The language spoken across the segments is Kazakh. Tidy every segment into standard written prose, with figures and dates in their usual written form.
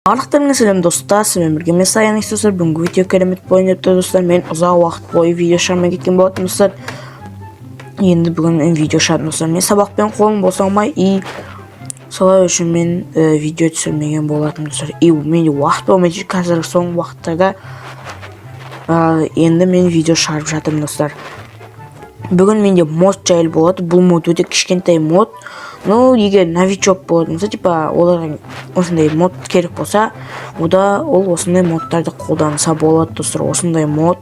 Барлықтарыңа сәлем достар, сізбен бірге мен Саян достар. Бүгінгі видео керемет болайын деп тұр достар. Мен ұзақ уақыт бойы видео шығармай кеткен болатын достар. Енді бүгін мен видео шығардым достар. Мен сабақпен қолым босамай, солай үшін мен видео түсірмеген болатын достар. Менде уақыт болмайды қазіргі соңғы уақыттарда. Енді мен видео шығарып жатырмын достар. Бүгін менде мод жайлы болады. Бұл мод өте кішкентай мод. Но егер новичок болатын болса, типа оларға осындай мод керек болса, ол осындай модтарды қолданса болады достар. Осындай мод.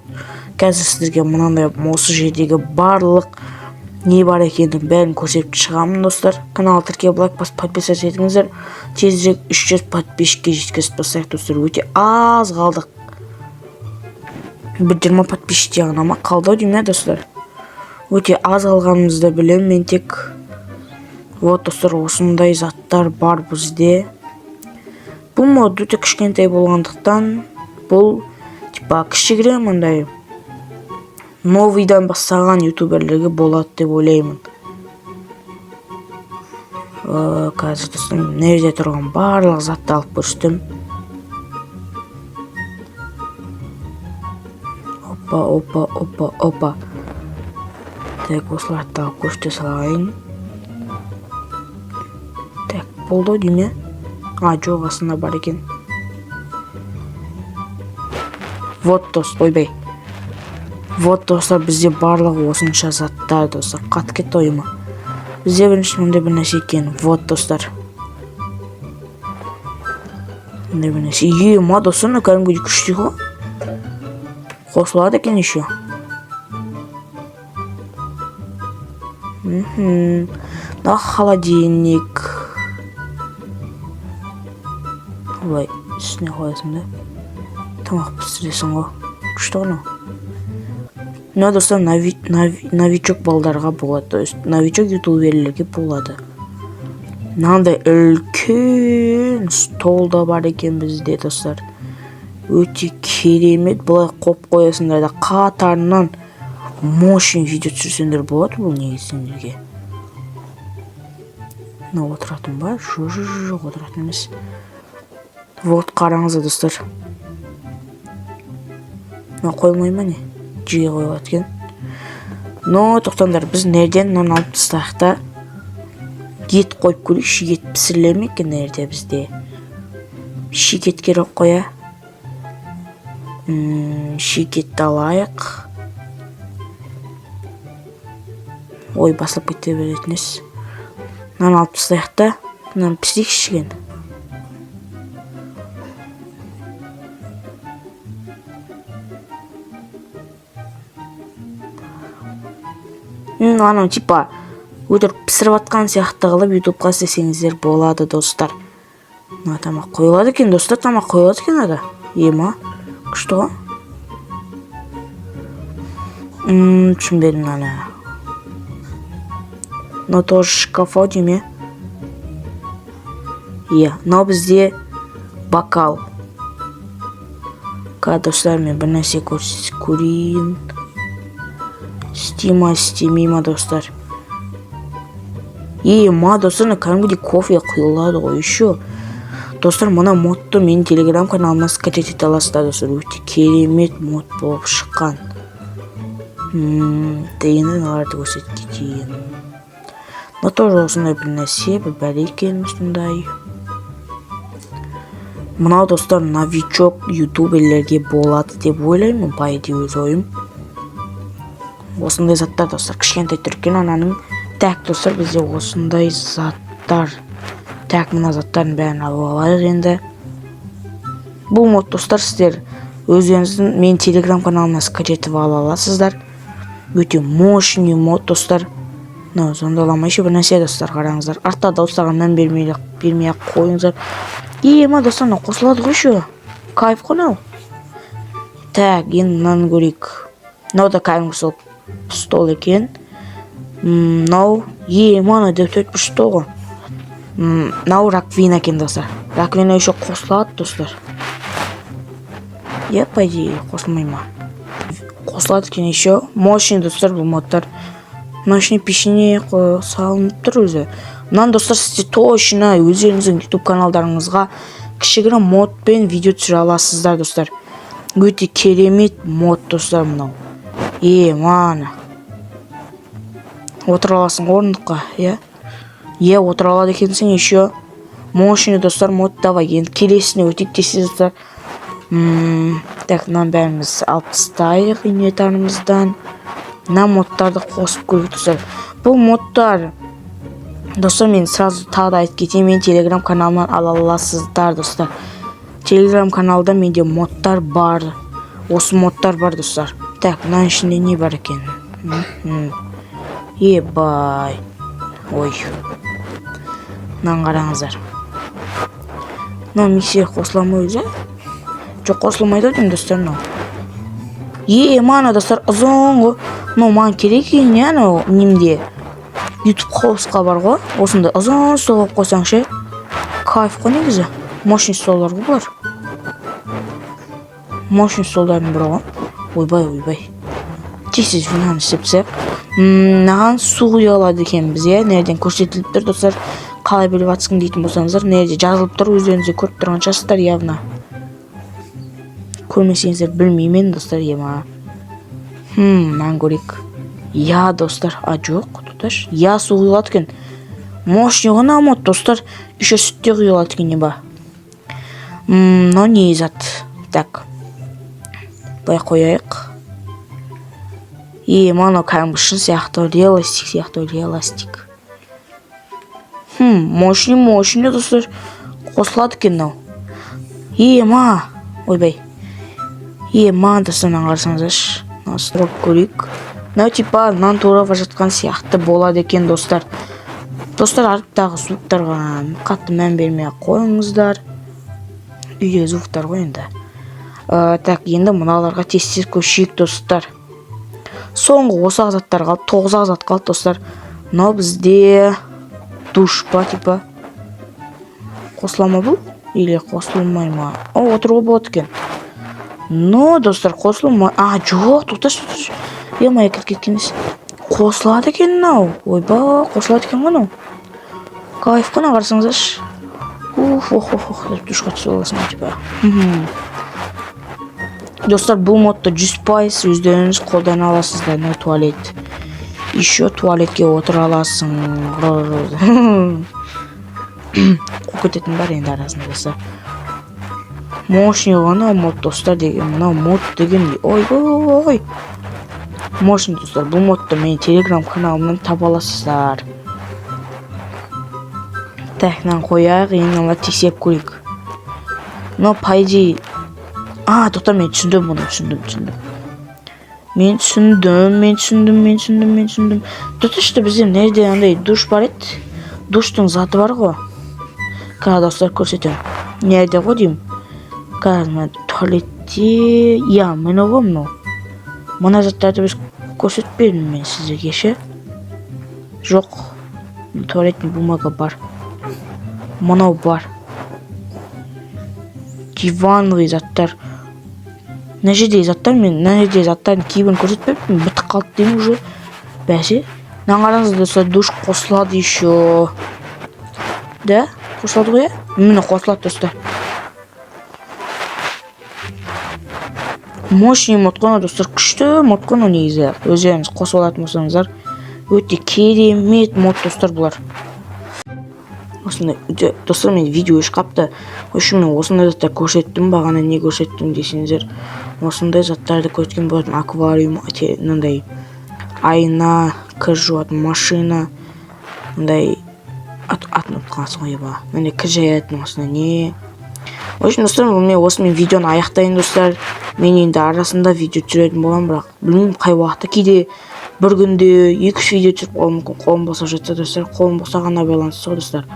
Қазір сіздерге мынандай осы жердегі барлық не бар екенін бәрін көрсетіп шығамын достар. Канал тіркеп лайк басып подписаться етіңіздер. Тезірек 300 подписчикке жеткізіп тастайық достар. Өте аз қалдық. Бір 20 подписчикте ғана ма қалды деймін достар. Өте аз қалғанымызды білем, мен тек вот достар, осындай заттар бар бізде. Бұл мод өте кішкентай болғандықтан, бұл типа кішігірім мындай новыйдан бастаған ютуберлерге болады деп ойлаймын. Қазір достар, мына жерде тұрған барлық затты алып көрсетем. Опа. Так, осыларды алып көрсете салайын. Так, болды дейме? Жоқ, астында бар екен. Вот дост, ойбай. Вот достар, бізде барлығы осынша заттар достар. Қатып кетті ойыма. Бізде бірінші мындай бір нәрсе екен. Вот достар. Мындай бір нәрсе. Ма достар, кәдімгідей күшті ғой. Қосылады екен еще. Да, холодильник. Олай, үстіне қоясың да. Тамақ пісіресің ғой. Күшті ғана. Мына достар, новичок балдарға болады. То есть, новичок ютуберлерге болады. Мынандай үлкен стол да бар екен бізде достар. Өте керемет. Бұлай қоп қоясыңдар да қатарынан мощный видео түсірсеңдер болады. Бұл неге сендерге? Мына отыратын ба? Жоқ, отыратын емес. Вот, қараңыздар достар. Мына қоймай ма не? Жиге қойылады екен. Но тоқтаңдар, біз нерден мынаны алып тастайық та ет қойып көрейікші. Ет пісіріле ме екен нерде бізде? Шикет керек қоя. Шикетті алайық. Ой, басылып кете беретініз. Мынаны алып тастайық та мынаны пісірейікші екен. Анау типа өтіріп пісіріп атқан сияқты қылып ютубқа істесеңіздер болады достар. Мына тамақ қойылады екен достар, тамақ қойылады екен ада. Ема, күшті ғой. Түсінбедім мынаны. Но тоже шкафа дейме. Мынау бізде бокал. Достар, мен бір нәрсе көрейін. Стимима достар. Ма достар, кәдімгідей кофе құйылады ғой еще. Достар, мына модты менің телеграм каналыма скачать ете аласыздар достар. Өте керемет мод болып шыққан. Енді мыналарды көрсетіп кетейін. Но тоже осындай бір нәрсе, бір бәле екен осындай. Мынау достар, новичок ютуберлерге болады деп ойлаймын, по идее өз ойым. Осындай заттар достар, кішкентай түркен ананың. Так достар, бізде осындай заттар. Так, мына заттардың бәрін алып алайық енді. Бұл мод достар, сіздер өздеріңіздің мен телеграм каналына скачать ала аласыздар. Өте мощный мод достар. Зондаламайшы бір нәрсе достар, қараңыздар. Артта дауыстарға мән бермей-ақ қойыңыздар. Ма достар, қосылады ғой шу. Кайф қонау. Так, енді мынаны көрейік. Мынау да кәдімгі сол стол екен. Мынау мана деп төрт стол ғой. Мынау раквина екен достар. Раквина еще қосылады достар. По идее қосылмай ма? Қосылады екен еще. Мощный достар бұл модтар. Мощный пешіне салынып тұр өзі. Мынаны достар, сізде точно өздеріңіздің YouTube каналдарыңызға кішігірім модпен видео түсіре аласыздар достар. Өте керемет мод достар мынау. Мана. Отыра аласың орындыққа, отыра алады екенсің еще. Мощный достар мод давай. Енді келесіне өтейік десіз достар. Так, мынаны бәріміз алып тастайық инвентарымыздан. Мына модтарды қосып көрейік достар. Бұл модтар достар, мен сразу тағы да айтып кетейін, мен телеграм каналымнан ала аласыздар достар. Телеграм каналда менде модтар бар. Осы модтар бар достар. Так, мынаның ішінде не бар екен? Ебай. Ой. Мынаны қараңыздар. Мына миссия қосыламай өзі? Жоқ, қосылмайды деймін достар мынау. Мана достар ұзын ғой. Мынау маған керек екен, анау немде YouTube қауысқа бар ғой. Осында ұзын стол қойып қойсаңшы. Кайф қой негізі. Мощный столдар ғой бұлар. Мощный столдардың бірі ғой. Ойбай. Тесіз мынаны істепсек. Мынаған су құя алады екенбіз, Нерден көрсетіліп тұр достар. Қалай біліп атсың дейтін болсаңыздар, нерде жазылып тұр, өздеріңізде көріп тұрған шығарсыздар явно. Көрмесеңіздер білмеймін достар, Мынаны көрейік. Достар, жоқ, тұташ. Су құйылады екен. Мощный ғана мод достар. Еще сүтте құйылады екен, Но не зат. Так. Бай қояйық. Мана кәдімгі шын сияқты, реалистик. Мощный достар. Қосылады екен мынау. Ойбай. Достар, мынаны қарасаңыздаршы. Насырап көрейік. Мынау типа нан турап жатқан сияқты болады екен достар. Достар, арықтағы звуктарға қатты мән бермей қойыңыздар. Үйдегі звуктар ғой енді. Так, енді мыналарға тез көшейік достар. Соңғы осы ағзаттар қалды, 9 ағзат қалды достар. Мынау бізде душ па типа. Қосылама бұл? Или қосылмай ма? Отыруға болады екен. Достар, қосылмай. Жоқ, тұташ. Кіріп кеткеніз. Қосылады екен мынау. Ойба, қосылады екен мынау. Кайф қана қарсаңыздаршы. Душқа түсіп аласың типа. Достар, бұл модты 100% өздеріңіз қолдана аласыздар. Туалет. Еще туалетке отыра аласың. Көтетін бар енді арасында достар. Мощный ғана мод достар деген. Мына мод деген. Ой. Мощный достар. Бұл модты мен телеграм каналымнан таба аласыздар. Так, қояйық. Енді ала тексеріп көрейік. Но пайди. Тоқта, мен түсіндім бұны, түсіндім. Мен түсіндім. Тұтышты бізде нерде андай душ бар еді. Душтың заты бар ғой. Қазір достар көрсетем. Нерде ғой деймін. Қазір туалетте. Мен ғой мұнау. Мұна заттарды біз көрсетпедім мен сіздерге ше. Жоқ. Туалеттің бумага бар. Мұнау бар. Диванлы заттар. Мына жерде заттарын кейбірін көрсетпеппін. Бітіп қалды деймін уже. Бәсе. Мына қараңыздар достар, душ қосылады еще. Да? Қосылады ғой, Міне қосылады достар. Мощный мод қана достар, күшті мод қана негізі. Өздеріңіз қосып алатын болсаңыздар. Өте керемет мод достар бұлар. Осындай достар, мен видео шықпты. Мен осындай заттар көрсеттім, бағана не көрсеттім десеңіздер. Осындай заттарды көрсеткен болатын. Аквариум, мынандай айна, кір жуатын машина, мындай атын ұмытқансың ғой ба. Міне кір жаятын осындай не. Достар, мен осымен видеоны аяқтайын достар. Мен енді арасында видео түсіретін болам, бірақ білмеймін қай уақытта, кейде бір күнде 2-3 видео түсіріп қалуым мүмкін. Қолым босап жатса достар, қолым босағанына байланысты ғой достар.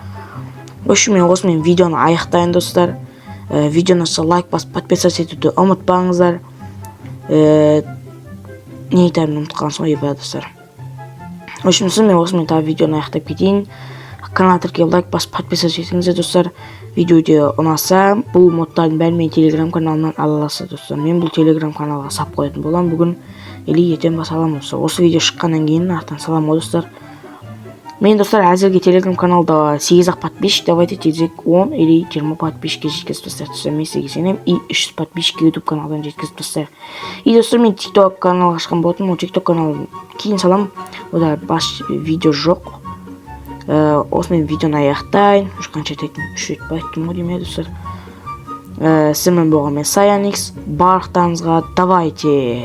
Мен осымен видеоны аяқтайын достар. Видеоны лайк басып подписаться етуді ұмытпаңыздар. Не айтарымды ұмытқансың ғой ба достар. Мен осымен тағы видеоны аяқтап кетейін. Канал тіркеп лайк басып подписаться етіңіздер достар. Видеода ұнаса, бұл модтардың бәрін мен телеграм каналынан ала аласыз достар. Мен бұл телеграм каналға сап қоятын болам бүгін. Или ертең басаламын достар. Осы видео шыққаннан кейін артынан салам ғой достар. Мен достар әзірге телеграм каналда 8 ақ подписчик, давайте тезек 10 или 20 подписчикке жеткізіп тастайық достар. Мен сізге сенемін. И 300 подписчикке YouTube каналдан жеткізіп тастайық. И достар, мен TikTok канал ашқан болатынмын. Ол TikTok каналын кейін салам. Ода баш видео жоқ. Осымен видеоны аяқтайын. Қанша айтайын? 3 рет байттым ғой деймін достар. Сізмен болған мен Саян X. Барлықтарыңызға давайте.